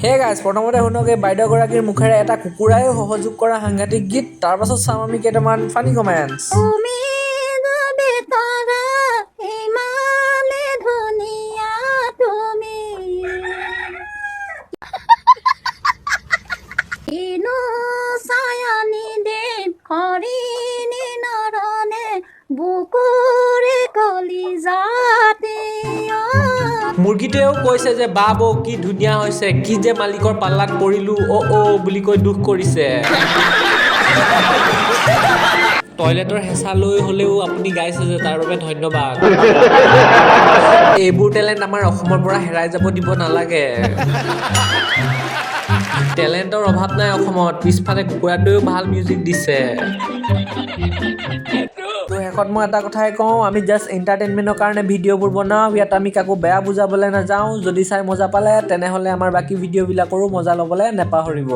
hey guys প্ৰথমতে শুনক এই বাইদেউগৰাকীৰ মুখেৰে এটা কুকুৰাই সহযোগ কৰা সাংঘাতিক গীত তাৰ পাছত চাম আমি কেইটামান ফানী কমেণ্টছ তুমি যাবে তৰা ইমানে ধুনীয়া তুমি ইনো ছায়ানি দেৱ হৰিণী নৰনে বুকুৰে কলিজাতে মুৰ্গীটোৱেও কৈছে যে বা বৌ কি ধুনীয়া হৈছে কি যে মালিকৰ পাল্লাত পৰিলো অ' বুলি কৈ দুখ কৰিছে টয়লেটৰ হেঁচা লৈ হ'লেও আপুনি গাইছে যে তাৰ বাবে ধন্যবাদ এইবোৰ টেলেণ্ট আমাৰ অসমৰ পৰা হেৰাই যাব দিব নালাগে টেলেণ্টৰ অভাৱ নাই অসমত পিছফালে কুকুৰাটোৱেও ভাল মিউজিক দিছে তো শেষত মই এটা কথাই কওঁ আমি জাষ্ট এণ্টাৰটেইনমেণ্টৰ কাৰণে ভিডিঅ'বোৰ বনাওঁ ইয়াত আমি কাকো বেয়া বুজাবলৈ নাযাওঁ যদি চাই মজা পালে তেনেহ'লে আমাৰ বাকী ভিডিঅ'বিলাকৰো মজা ল'বলৈ নেপাহৰিব